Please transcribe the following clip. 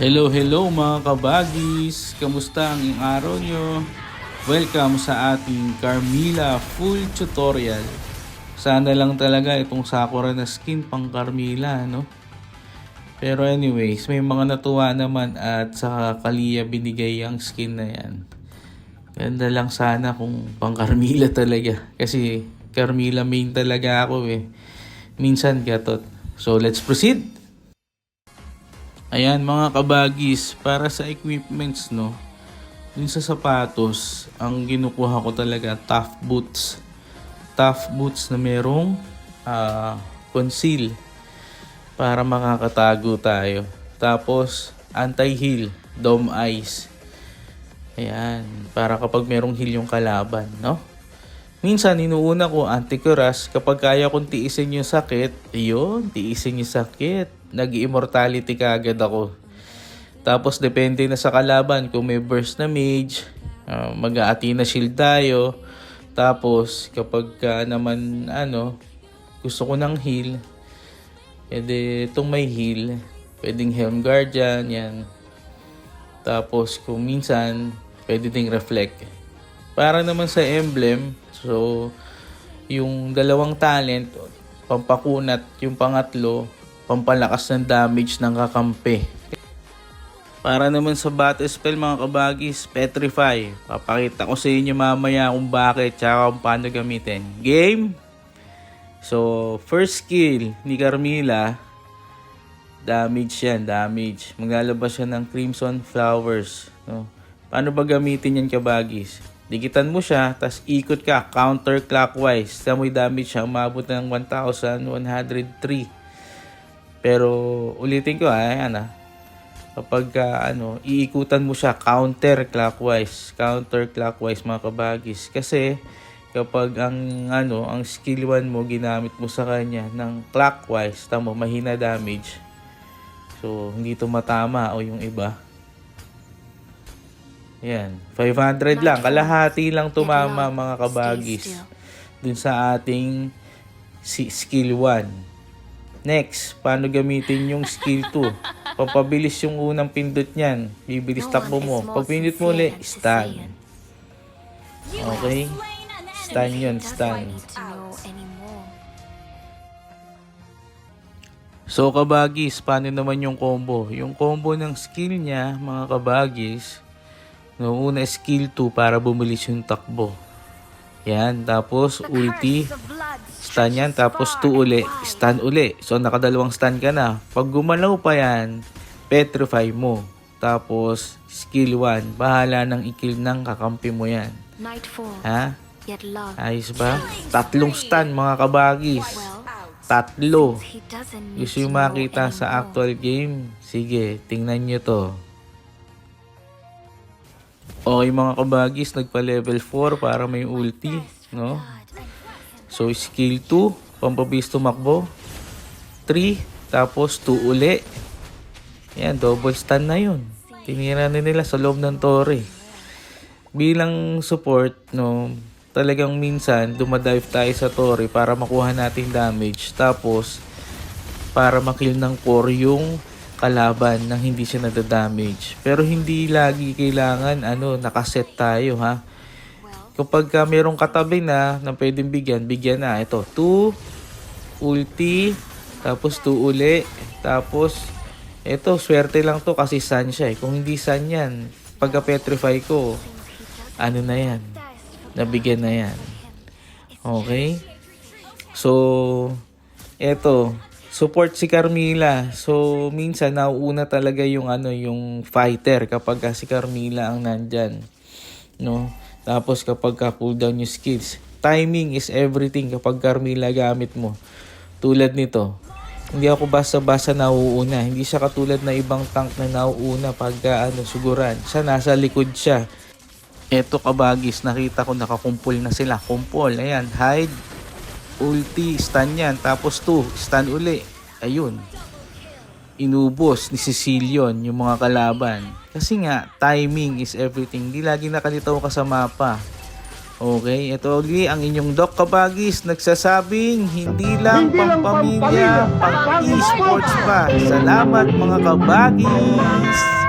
Hello, hello mga kabagis! Kamusta ang iyong araw nyo? Welcome sa ating Carmilla full tutorial. Sana lang talaga itong Sakura na skin pang Carmilla, no? Pero anyways, may mga natuwa naman at sa Kalia binigay ang skin na yan. Ganda lang sana kung pang Carmilla talaga. Kasi Carmilla main talaga ako eh. Minsan gatot. So let's proceed! Ayan mga kabagis, para sa equipments no, dun sa sapatos, ang kinukuha ko talaga tough boots. Tough boots na merong conceal para makakatago tayo. Tapos anti-heel, dome eyes. Ayan, para kapag merong heel yung kalaban, no? Minsan, inuuna ko anti-cuirass kapag kaya kong tiisin yung sakit. Ayun, tiisin yung sakit. Nag-immortality ka agad ako. Tapos, depende na sa kalaban. Kung may burst na mage, mag-a-Athena shield tayo. Tapos, kapag naman, gusto ko ng heal, edi itong may heal, pwedeng Helm Guardian, yan. Tapos, kung minsan, pwede ding reflect. Para naman sa emblem, so, yung dalawang talent, pampakunat, yung pangatlo, pampalakas ng damage ng kakampi. Para naman sa battle spell mga kabagis, Petrify. Papakita ko sa inyo mamaya kung bakit, tsaka kung paano gamitin. Game! So, first skill ni Carmilla, damage yan, damage. Maglalabas siya ng Crimson Flowers. No? Paano ba gamitin yan kabagis? Dikitan mo siya, tas ikot ka counterclockwise. Sa may damage siya, umabot ng 1,103. Pero ulitin ko kapag iikutan mo siya counterclockwise mga kabagis. Kasi kapag ang skill 1 mo ginamit mo sa kanya ng clockwise, tamo mahina damage. So hindi to matama o yung iba. Yan, 500 lang. Kalahati lang tumama mga kabagis dun sa ating skill 1. Next, paano gamitin yung skill 2? Pampabilis yung unang pindot niyan. Bibilis takbo mo. Pag pindot mo ulit, stun. Okay? Stun yun, stun. So kabagis, paano naman yung combo? Yung combo ng skill niya, mga kabagis, no, una skill 2 para bumilis yung takbo. Yan, tapos ulti, stun yan, tapos 2 uli, stun uli. So nakadalawang stun ka na. Pag gumalaw pa yan, petrify mo. Tapos skill 1, bahala nang i-kill ng kakampi mo yan. Ha? Ayos ba? Tatlong stun mga kabagis. Tatlo. Gusto yung makita sa actual game? Sige, tingnan nyo to. Okay mga kabagis, nagpa level 4 para may ulti, no? So skill 2, pampabilis tumakbo. 3, tapos 2 uli. Yan, double stun na yun. Tinira na nila sa loob ng torre. Bilang support, no, talagang minsan dumadive tayo sa torre para makuha natin damage. Tapos, para makill ng core yung kalaban nang hindi siya nadadamage. Pero hindi lagi kailangan nakaset tayo ha. Kapag merong katabi na pwedeng bigyan na. Ito, 2 ulti, tapos 2 uli, tapos ito, swerte lang to kasi sun siya eh. Kung hindi sun yan, pagka petrify ko, na yan, nabigyan na yan. Okay? So, ito, support si Carmilla. So, minsan nauuna talaga yung yung fighter kapag si Carmilla ang nandyan. No? Tapos kapag cooldown yung skills. Timing is everything kapag Carmilla gamit mo. Tulad nito. Hindi ako basta-basta nauuna. Hindi siya katulad na ibang tank na nauuna pag suguran. Siya nasa likod siya. Eto kabagis, nakita ko nakakumpol na sila. Kumpol, ayan, hide. Ulti, stun yan. Tapos 2, stun uli. Ayun. Inubos ni Sicilion yung mga kalaban. Kasi nga, timing is everything. Di lagi nakalitaw ka sa mapa. Okay, ito ulit ang inyong Doc Kabagis nagsasabing hindi lang pampamilya, pang esports pa. Salamat mga kabagis!